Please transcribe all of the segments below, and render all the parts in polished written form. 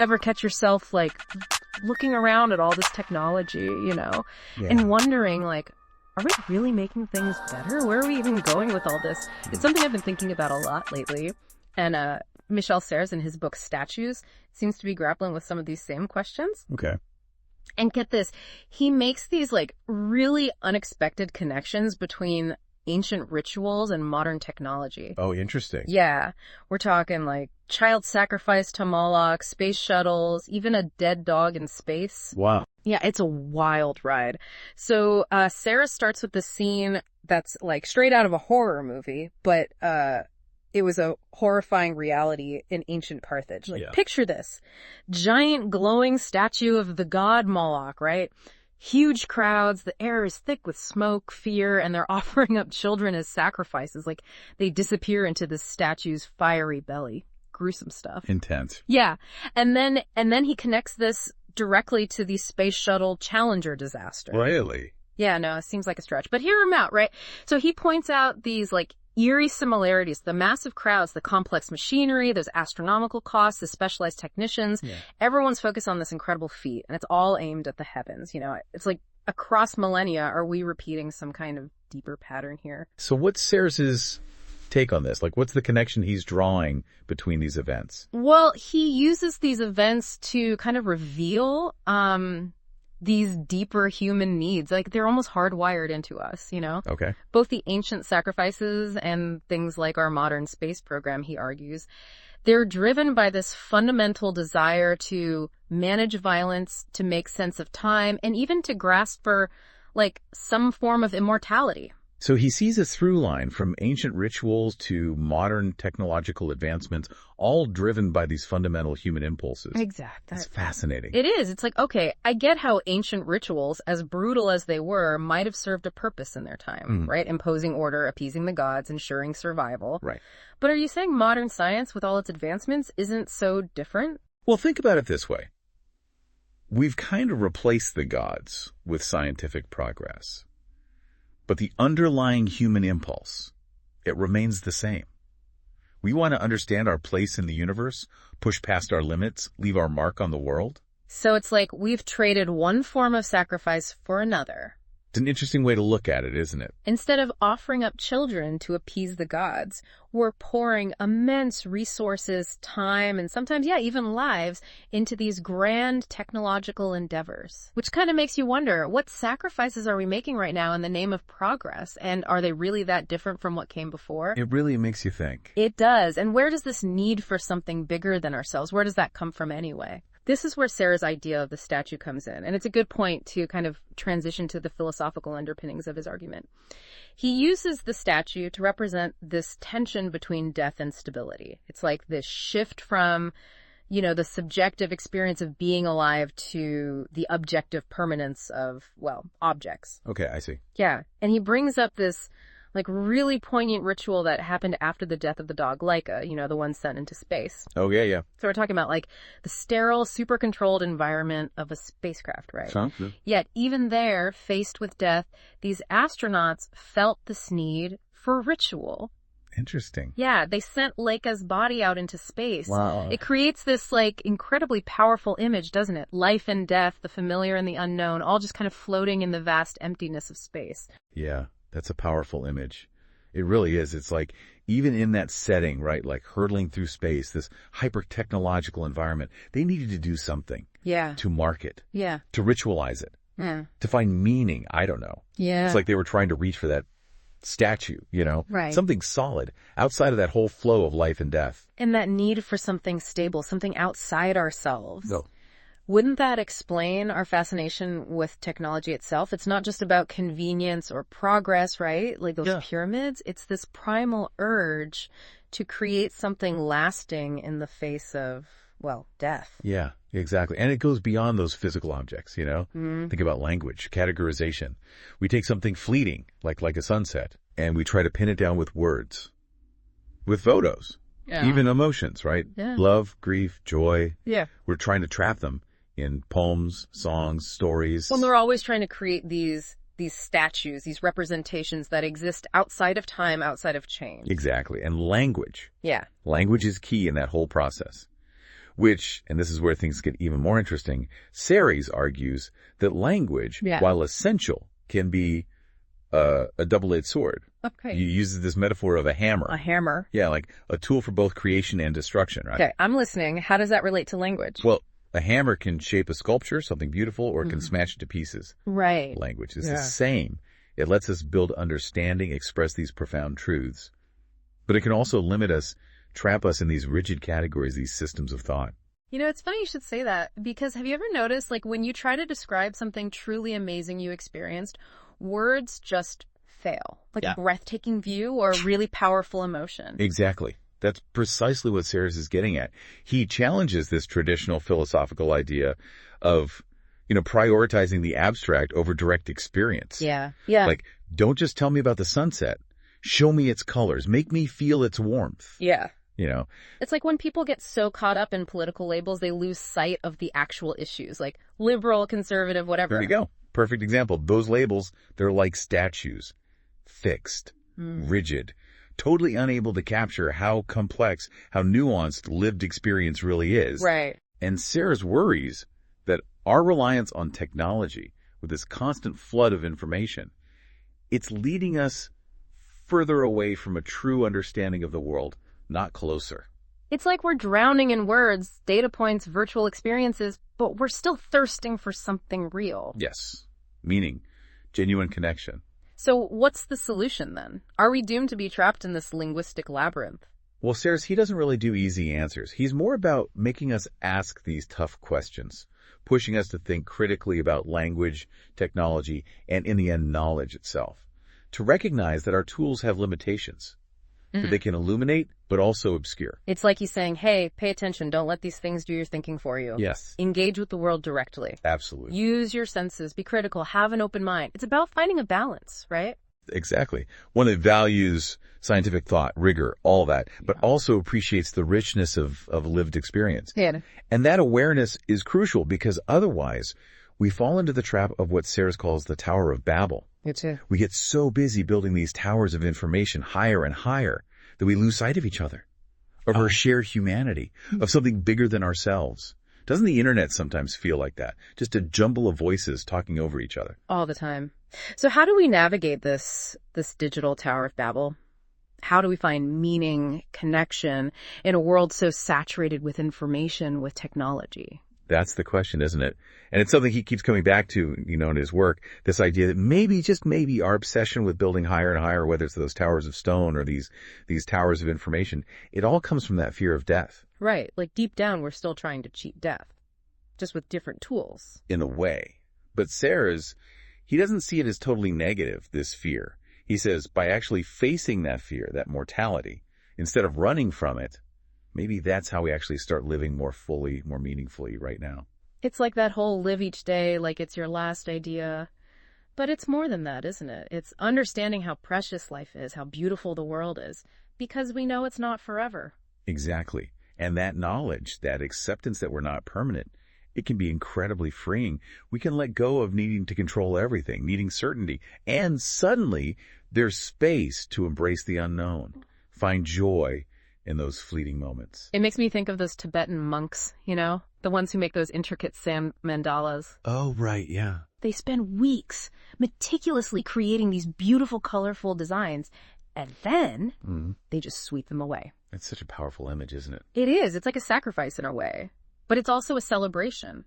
ever catch yourself, like, looking around at all this technology, and wondering, like, are we really making things better? Where are we even going with all this? It's something I've been thinking about a lot lately. And Michel Serres, in his book Statues, seems to be grappling with some of these same questions. Okay. And get this, he makes these, like, really unexpected connections between ancient rituals and modern technology. Oh, interesting. Yeah. We're talking, like, child sacrifice to Moloch, space shuttles, even a dead dog in space. Wow. Yeah, it's a wild ride. So Sarah starts with the scene that's, like, straight out of a horror movie, but it was a horrifying reality in ancient Carthage. Like, picture this. Giant glowing statue of the god Moloch, right? Huge crowds, the air is thick with smoke, fear, and they're offering up children as sacrifices. Like, they disappear into this statue's fiery belly. Gruesome stuff. Intense. Yeah. And then he connects this directly to the Space Shuttle Challenger disaster. Really? Yeah, no, it seems like a stretch. But hear him out, right? So he points out these, like, eerie similarities, the massive crowds, the complex machinery, those astronomical costs, the specialized technicians. Yeah. Everyone's focused on this incredible feat, and it's all aimed at the heavens. It's like across millennia, are we repeating some kind of deeper pattern here? So what's Serres's take on this? Like, what's the connection he's drawing between these events? Well, he uses these events to kind of reveal these deeper human needs. Like, they're almost hardwired into us, Okay. Both the ancient sacrifices and things like our modern space program, he argues, they're driven by this fundamental desire to manage violence, to make sense of time, and even to grasp for, like, some form of immortality. So he sees a through line from ancient rituals to modern technological advancements, all driven by these fundamental human impulses. Exactly. It's fascinating. It is. It's like, okay, I get how ancient rituals, as brutal as they were, might have served a purpose in their time, right? Imposing order, appeasing the gods, ensuring survival. Right. But are you saying modern science, with all its advancements, isn't so different? Well, think about it this way. We've kind of replaced the gods with scientific progress. But the underlying human impulse, it remains the same. We want to understand our place in the universe, push past our limits, leave our mark on the world. So it's like we've traded one form of sacrifice for another. It's an interesting way to look at it, isn't it? Instead of offering up children to appease the gods, we're pouring immense resources, time, and sometimes, even lives into these grand technological endeavors. Which kind of makes you wonder, what sacrifices are we making right now in the name of progress? And are they really that different from what came before? It really makes you think. It does. And where does this need for something bigger than ourselves, where does that come from anyway? This is where Sarah's idea of the statue comes in, and it's a good point to kind of transition to the philosophical underpinnings of his argument. He uses the statue to represent this tension between death and stability. It's like this shift from, the subjective experience of being alive to the objective permanence of, objects. Okay, I see. Yeah, and he brings up this, like, really poignant ritual that happened after the death of the dog Laika, the one sent into space. Oh, yeah. So we're talking about, like, the sterile, super-controlled environment of a spacecraft, right? Sounds good. Yet, even there, faced with death, these astronauts felt this need for ritual. Interesting. Yeah, they sent Laika's body out into space. Wow. It creates this, like, incredibly powerful image, doesn't it? Life and death, the familiar and the unknown, all just kind of floating in the vast emptiness of space. Yeah. That's a powerful image. It really is. It's like, even in that setting, right, like hurtling through space, this hyper-technological environment, they needed to do something. Yeah. To mark it. Yeah. To ritualize it. Yeah. To find meaning. I don't know. Yeah. It's like they were trying to reach for that statue, Right. Something solid, outside of that whole flow of life and death. And that need for something stable, something outside ourselves. No. Wouldn't that explain our fascination with technology itself? It's not just about convenience or progress, right? Like those pyramids. It's this primal urge to create something lasting in the face of, death. Yeah, exactly. And it goes beyond those physical objects, Think about language, categorization. We take something fleeting, like a sunset, and we try to pin it down with words, with photos, even emotions, right? Yeah. Love, grief, joy. Yeah. We're trying to trap them in poems, songs, stories. Well, they're always trying to create these statues, these representations that exist outside of time, outside of change. Exactly. And language. Yeah. Language is key in that whole process. Which, and this is where things get even more interesting, Serres argues that language, while essential, can be a double-edged sword. Okay. He uses this metaphor of a hammer. A hammer. Yeah, like a tool for both creation and destruction, right? Okay, I'm listening. How does that relate to language? Well, a hammer can shape a sculpture, something beautiful, or it can smash it to pieces. Right. Language is the same. It lets us build understanding, express these profound truths. But it can also limit us, trap us in these rigid categories, these systems of thought. You know, it's funny you should say that, because have you ever noticed, like, when you try to describe something truly amazing you experienced, words just fail? Like a breathtaking view or a really powerful emotion. Exactly. That's precisely what Serres is getting at. He challenges this traditional philosophical idea of, prioritizing the abstract over direct experience. Yeah. Yeah. Like, don't just tell me about the sunset. Show me its colors. Make me feel its warmth. Yeah. It's like when people get so caught up in political labels, they lose sight of the actual issues, like liberal, conservative, whatever. There you go. Perfect example. Those labels, they're like statues. Fixed, rigid, totally unable to capture how complex, how nuanced lived experience really is. Right. And Serres worries that our reliance on technology, with this constant flood of information, it's leading us further away from a true understanding of the world, not closer. It's like we're drowning in words, data points, virtual experiences, but we're still thirsting for something real. Yes. Meaning, genuine connection. So what's the solution then? Are we doomed to be trapped in this linguistic labyrinth? Well, Serres, he doesn't really do easy answers. He's more about making us ask these tough questions, pushing us to think critically about language, technology, and in the end, knowledge itself. To recognize that our tools have limitations, that they can illuminate, but also obscure. It's like he's saying, hey, pay attention. Don't let these things do your thinking for you. Yes. Engage with the world directly. Absolutely. Use your senses. Be critical. Have an open mind. It's about finding a balance, right? Exactly. One that values scientific thought, rigor, all that, but also appreciates the richness of lived experience. Yeah. And that awareness is crucial because otherwise we fall into the trap of what Serres calls the Tower of Babel. We get so busy building these towers of information higher and higher that we lose sight of each other, of our shared humanity, of something bigger than ourselves. Doesn't the internet sometimes feel like that? Just a jumble of voices talking over each other. All the time. So how do we navigate this digital Tower of Babel? How do we find meaning, connection in a world so saturated with information, with technology? That's the question, isn't it? And it's something he keeps coming back to, in his work, this idea that maybe, just maybe, our obsession with building higher and higher, whether it's those towers of stone or these towers of information, it all comes from that fear of death. Right. Like deep down, we're still trying to cheat death, just with different tools. In a way. But Serres, he doesn't see it as totally negative, this fear. He says by actually facing that fear, that mortality, instead of running from it, maybe that's how we actually start living more fully, more meaningfully right now. It's like that whole live each day like it's your last idea. But it's more than that, isn't it? It's understanding how precious life is, how beautiful the world is, because we know it's not forever. Exactly. And that knowledge, that acceptance that we're not permanent, it can be incredibly freeing. We can let go of needing to control everything, needing certainty. And suddenly, there's space to embrace the unknown, find joy in those fleeting moments. It makes me think of those Tibetan monks, the ones who make those intricate sand mandalas. Oh, right, yeah. They spend weeks meticulously creating these beautiful, colorful designs, and then they just sweep them away. It's such a powerful image, isn't it? It is. It's like a sacrifice in a way. But it's also a celebration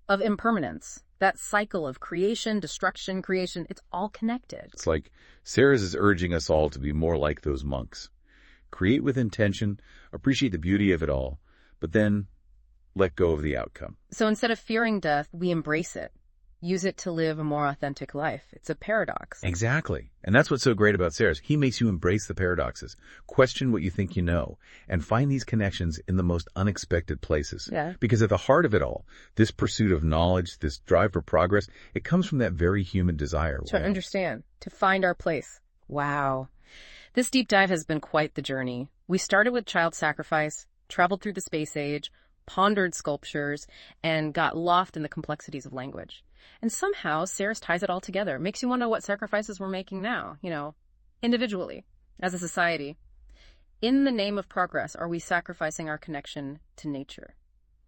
of impermanence. That cycle of creation, destruction, creation, it's all connected. It's like Serres is urging us all to be more like those monks. Create with intention, appreciate the beauty of it all, but then let go of the outcome. So instead of fearing death, we embrace it. Use it to live a more authentic life. It's a paradox. Exactly. And that's what's so great about Serres. He makes you embrace the paradoxes, question what you think you know, and find these connections in the most unexpected places. Yeah. Because at the heart of it all, this pursuit of knowledge, this drive for progress, it comes from that very human desire. To understand, to find our place. Wow. This deep dive has been quite the journey. We started with child sacrifice, traveled through the space age, pondered sculptures, and got lost in the complexities of language. And somehow, Serres ties it all together. Makes you wonder what sacrifices we're making now, individually, as a society. In the name of progress, are we sacrificing our connection to nature?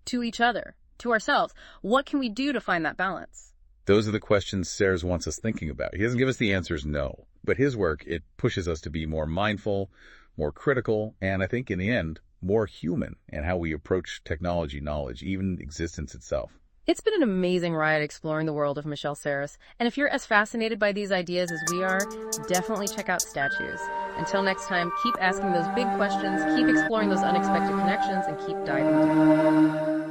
to each other, to ourselves? What can we do to find that balance? Those are the questions Serres wants us thinking about. He doesn't give us the answers, no. But his work, it pushes us to be more mindful, more critical, and I think in the end, more human in how we approach technology, knowledge, even existence itself. It's been an amazing ride exploring the world of Michel Serres, and if you're as fascinated by these ideas as we are, definitely check out Statues. Until next time, keep asking those big questions, keep exploring those unexpected connections, and keep diving deep.